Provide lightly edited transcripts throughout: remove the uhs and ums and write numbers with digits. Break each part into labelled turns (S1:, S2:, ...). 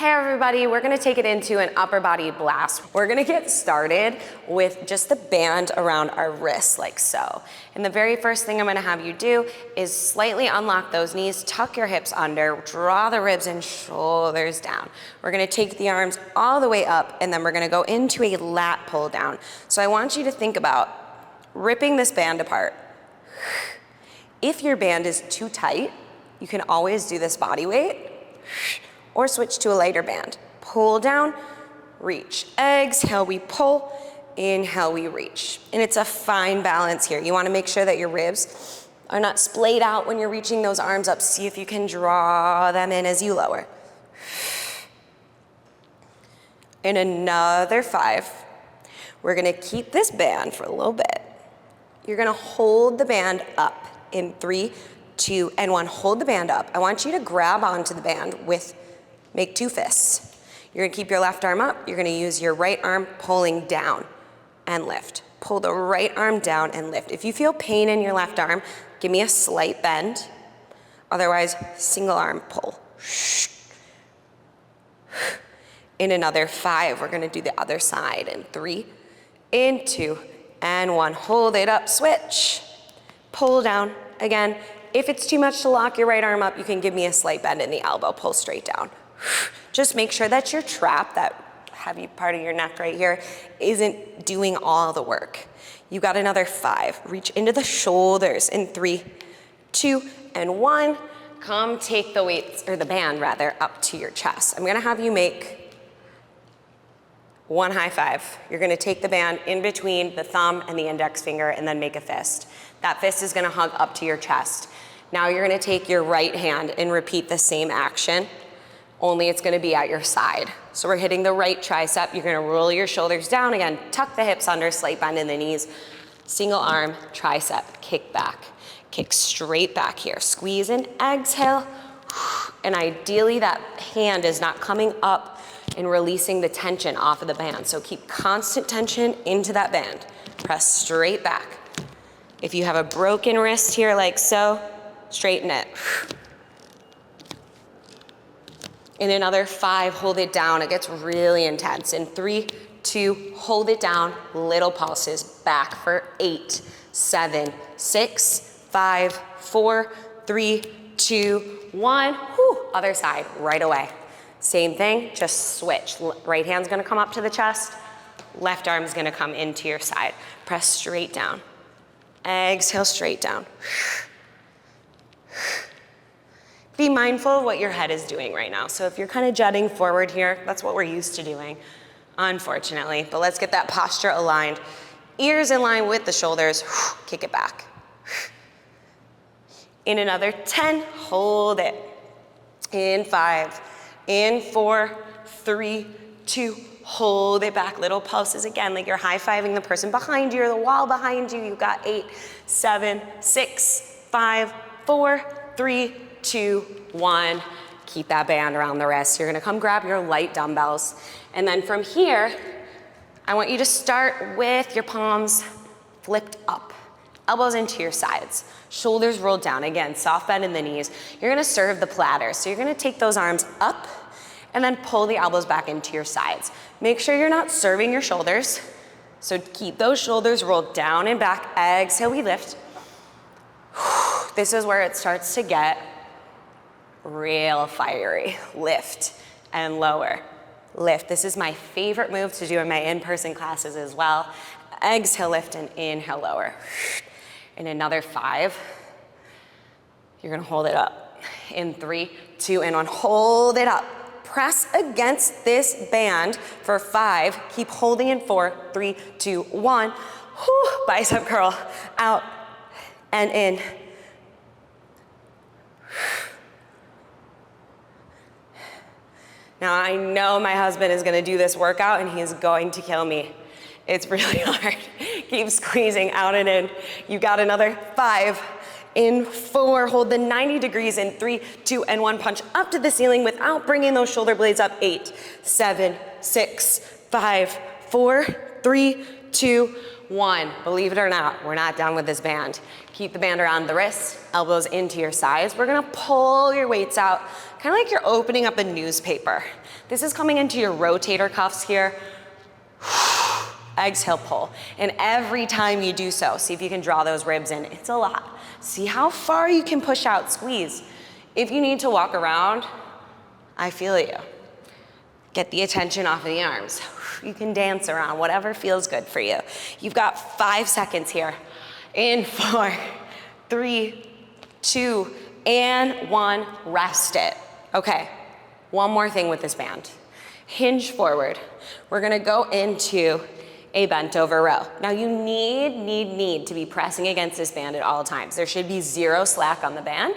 S1: Hey everybody, we're gonna take it into an upper body blast. We're gonna get started with just the band around our wrists like so. And the very first thing I'm gonna have you do is slightly unlock those knees, tuck your hips under, draw the ribs and shoulders down. We're gonna take the arms all the way up and then we're gonna go into a lat pull down. So I want you to think about ripping this band apart. If your band is too tight, you can always do this body weight or switch to a lighter band. Pull down, reach. Exhale, we pull. Inhale, we reach. And it's a fine balance here. You wanna make sure that your ribs are not splayed out when you're reaching those arms up. See if you can draw them in as you lower. In another 5, we're gonna keep this band for a little bit. You're gonna hold the band up in 3, 2, and 1. Hold the band up. I want you to grab onto the band make 2 fists. You're gonna keep your left arm up. You're gonna use your right arm pulling down and lift. Pull the right arm down and lift. If you feel pain in your left arm, give me a slight bend. Otherwise, single arm pull. In another 5, we're gonna do the other side in 3, in 2, and 1. Hold it up, switch. Pull down. Again, if it's too much to lock your right arm up, you can give me a slight bend in the elbow, pull straight down. Just make sure that your trap, that heavy part of your neck right here, isn't doing all the work. You got another 5. Reach into the shoulders in 3, 2, and 1. Come take the weights, or the band rather, up to your chest. I'm gonna have you make 1 high 5. You're gonna take the band in between the thumb and the index finger and then make a fist. That fist is gonna hug up to your chest. Now you're gonna take your right hand and repeat the same action, only it's gonna be at your side. So we're hitting the right tricep. You're gonna roll your shoulders down again, tuck the hips under, slight bend in the knees. Single arm, tricep, kick back. Kick straight back here. Squeeze in, exhale. And ideally that hand is not coming up and releasing the tension off of the band. So keep constant tension into that band. Press straight back. If you have a broken wrist here like so, straighten it. In another 5, hold it down. It gets really intense. In 3, 2, hold it down. Little pulses. Back for 8, 7, 6, 5, 4, 3, 2, 1. Whew. Other side, right away. Same thing, just switch. Right hand's gonna come up to the chest. Left arm's gonna come into your side. Press straight down. Exhale, straight down. Be mindful of what your head is doing right now. So if you're kind of jutting forward here, that's what we're used to doing, unfortunately. But let's get that posture aligned. Ears in line with the shoulders, kick it back. In another 10, hold it. In 5, in 4, 3, 2, hold it back. Little pulses again, like you're high-fiving the person behind you or the wall behind you. You got 8, 7, 6, 5, 4, 3, 2, 1. Keep that band around the wrist. You're gonna come grab your light dumbbells. And then from here, I want you to start with your palms flipped up. Elbows into your sides. Shoulders rolled down. Again, soft bend in the knees. You're gonna serve the platter. So you're gonna take those arms up and then pull the elbows back into your sides. Make sure you're not serving your shoulders. So keep those shoulders rolled down and back. Exhale, we lift. This is where it starts to get real fiery. Lift and lower. Lift. This is my favorite move to do in my in-person classes as well. Exhale, lift, and inhale, lower. In another 5, you're gonna hold it up. In 3, 2, and 1, hold it up. Press against this band for 5. Keep holding in 4, 3, 2, 1. Whew, bicep curl, out and in. Now I know my husband is gonna do this workout and he is going to kill me. It's really hard. Keep squeezing out and in. You got another 5. In 4, hold the 90 degrees in 3, 2, and 1. Punch up to the ceiling without bringing those shoulder blades up. 8, 7, 6, 5, 4, 3, 2, 1. Believe it or not, we're not done with this band. Keep the band around the wrists, elbows into your sides. We're gonna pull your weights out, kind of like you're opening up a newspaper. This is coming into your rotator cuffs here. Exhale, pull. And every time you do so, see if you can draw those ribs in. It's a lot. See how far you can push out, squeeze. If you need to walk around, I feel you. Get the attention off of the arms. You can dance around, whatever feels good for you. You've got 5 seconds here. In 4, 3, 2, and 1, rest it. Okay, one more thing with this band. Hinge forward. We're gonna go into a bent over row. Now you need to be pressing against this band at all times. There should be 0 slack on the band.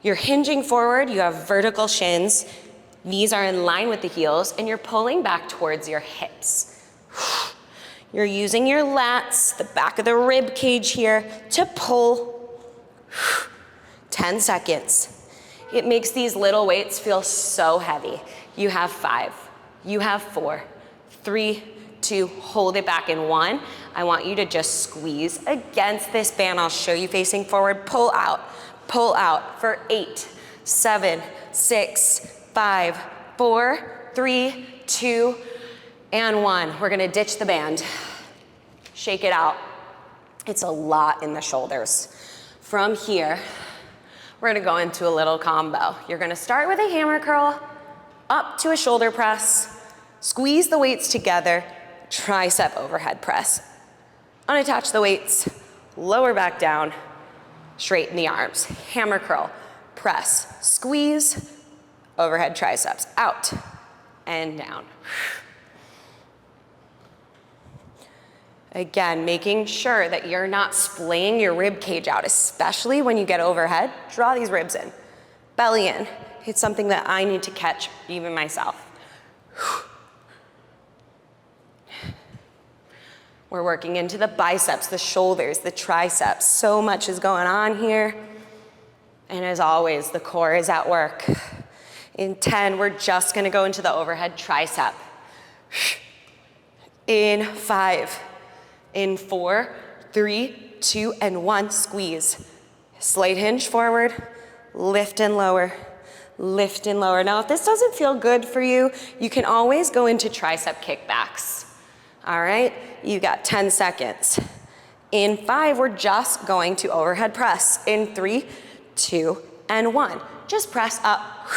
S1: You're hinging forward, you have vertical shins, knees are in line with the heels, and you're pulling back towards your hips. You're using your lats, the back of the rib cage here, to pull. 10 seconds. It makes these little weights feel so heavy. You have 5, you have 4, 3, 2, hold it back in 1. I want you to just squeeze against this band. I'll show you facing forward. Pull out for 8, 7, 6, 5, 4, 3, 2, and 1. We're gonna ditch the band. Shake it out. It's a lot in the shoulders. From here, we're gonna go into a little combo. You're gonna start with a hammer curl, up to a shoulder press, squeeze the weights together, tricep overhead press. Unattach the weights, lower back down, straighten the arms. Hammer curl, press, squeeze, overhead triceps, out and down. Again, making sure that you're not splaying your rib cage out, especially when you get overhead. Draw these ribs in, belly in. It's something that I need to catch even myself. We're working into the biceps, the shoulders, the triceps. So much is going on here. And as always, the core is at work. In 10, we're just gonna go into the overhead tricep. In 5, in 4, 3, 2, and 1, squeeze. Slight hinge forward, lift and lower, lift and lower. Now, if this doesn't feel good for you, you can always go into tricep kickbacks. All right, you got 10 seconds. In 5, we're just going to overhead press. In 3, 2, and 1. Just press up.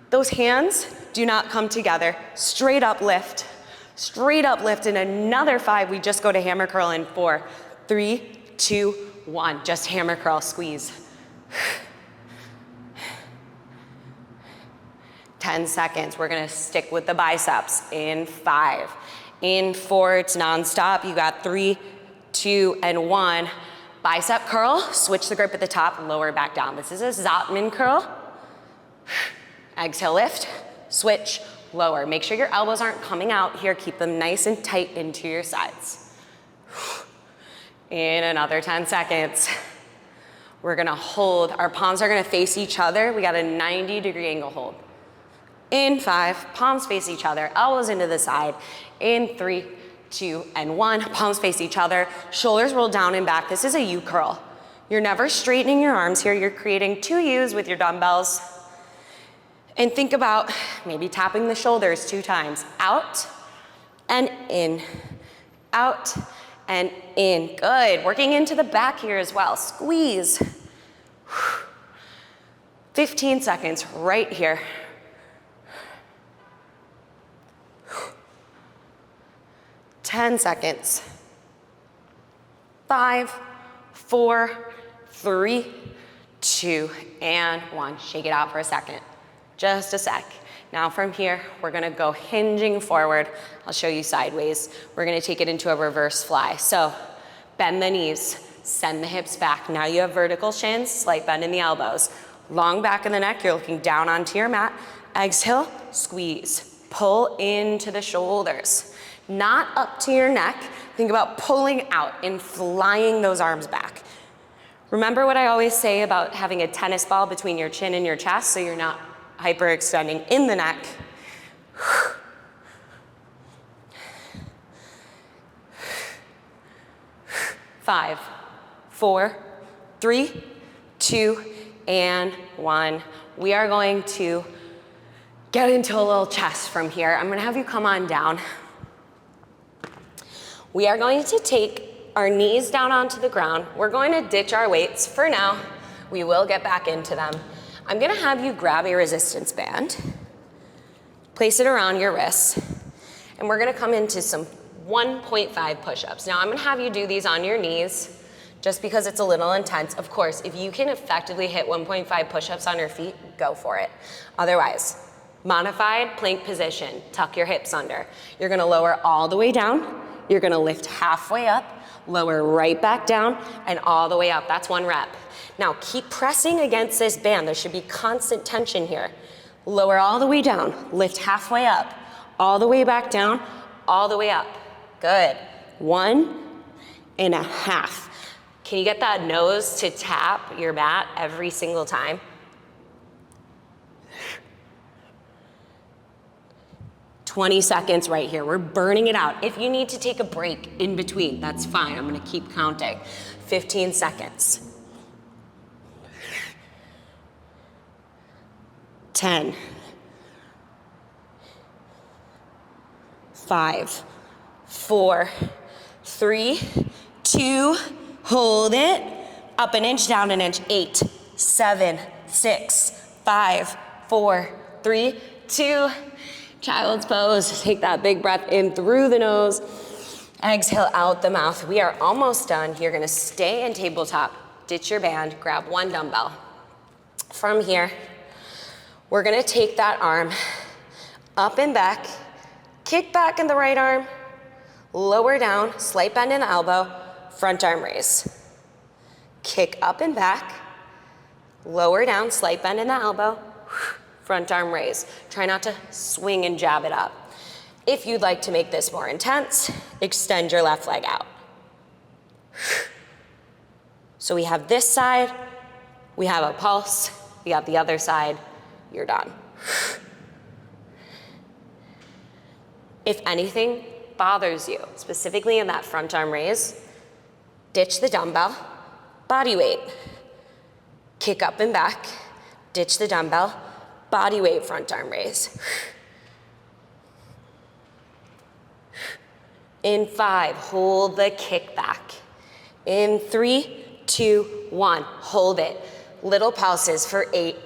S1: Those hands do not come together. Straight up lift. Straight up lift. In another 5, we just go to hammer curl in 4, 3, 2, 1. Just hammer curl, squeeze. 10 seconds. We're gonna stick with the biceps. In 5. In 4, it's nonstop. You got 3, 2, and 1. Bicep curl, switch the grip at the top, lower back down. This is a Zotman curl. Exhale, lift, switch, lower. Make sure your elbows aren't coming out here. Keep them nice and tight into your sides. In another 10 seconds. We're gonna hold, our palms are gonna face each other. We got a 90-degree angle hold. In 5, palms face each other, elbows into the side. In 3, 2, and 1, palms face each other, shoulders roll down and back. This is a U curl. You're never straightening your arms here. You're creating 2 U's with your dumbbells. And think about maybe tapping the shoulders 2 times. Out and in, out and in. Good, working into the back here as well. Squeeze. 15 seconds right here. 10 seconds. 5, 4, 3, 2, and 1. Shake it out for a second. Just a sec. Now from here, we're gonna go hinging forward. I'll show you sideways. We're gonna take it into a reverse fly. So bend the knees, send the hips back. Now you have vertical shins, slight bend in the elbows. Long back of the neck, you're looking down onto your mat. Exhale, squeeze. Pull into the shoulders. Not up to your neck. Think about pulling out and flying those arms back. Remember what I always say about having a tennis ball between your chin and your chest so you're not hyperextending in the neck. 5, 4, 3, 2, and 1. we are going to get into a little chest from here. I'm gonna have you come on down. We are going to take our knees down onto the ground. We're going to ditch our weights for now. We will get back into them. I'm gonna have you grab a resistance band, place it around your wrists, and we're gonna come into some 1.5 push-ups. Now I'm gonna have you do these on your knees just because it's a little intense. Of course, if you can effectively hit 1.5 push-ups on your feet, go for it. Otherwise, modified plank position, tuck your hips under. You're gonna lower all the way down, you're gonna lift halfway up, lower right back down, and all the way up. That's 1 rep. Now keep pressing against this band. There should be constant tension here. Lower all the way down, lift halfway up, all the way back down, all the way up. Good. 1.5. Can you get that nose to tap your mat every single time? "20 seconds right here. We're burning it out. If you need to take a break in between, that's fine. I'm gonna keep counting. 15 seconds. 10. 5, 4, 3, 2, hold it. Up an inch, down an inch. 8, 7, 6, 5, 4, 3, 2. Child's pose. Take that big breath in through the nose. Exhale out the mouth. We are almost done. You're gonna stay in tabletop. Ditch your band, grab 1 dumbbell. From here, we're gonna take that arm up and back, kick back in the right arm, lower down, slight bend in the elbow, front arm raise. Kick up and back, lower down, slight bend in the elbow, front arm raise. Try not to swing and jab it up. If you'd like to make this more intense, extend your left leg out. So we have this side, we have a pulse, we got the other side, you're done. If anything bothers you, specifically in that front arm raise, ditch the dumbbell, body weight. Kick up and back, ditch the dumbbell, body weight front arm raise. In 5, hold the kick back. In 3, 2, 1, hold it. Little pulses for 8,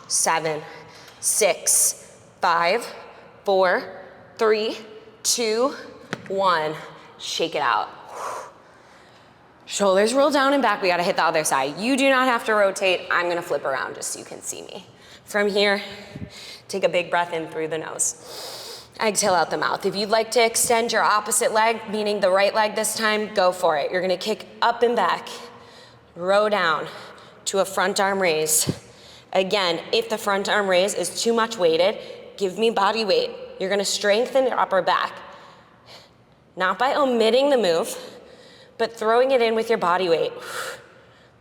S1: 7, 6, 5, 4, 3, 2, 1. Shake it out. Shoulders roll down and back. We gotta hit the other side. You do not have to rotate. I'm gonna flip around just so you can see me. From here, take a big breath in through the nose. Exhale out the mouth. If you'd like to extend your opposite leg, meaning the right leg this time, go for it. You're gonna kick up and back, row down to a front arm raise. Again, if the front arm raise is too much weighted, give me body weight. You're gonna strengthen your upper back. Not by omitting the move, but throwing it in with your body weight.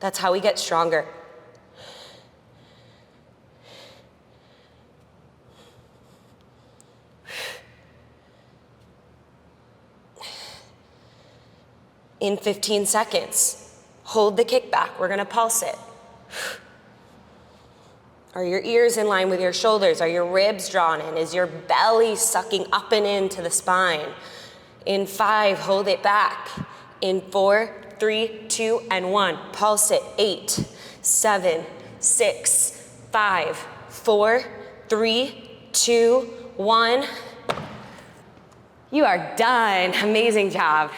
S1: That's how we get stronger. In 15 seconds, hold the kickback. We're gonna pulse it. Are your ears in line with your shoulders? Are your ribs drawn in? Is your belly sucking up and into the spine? In 5, hold it back. In 4, 3, 2, and 1, pulse it. 8, 7, 6, 5, 4, 3, 2, 1. You are done. Amazing job.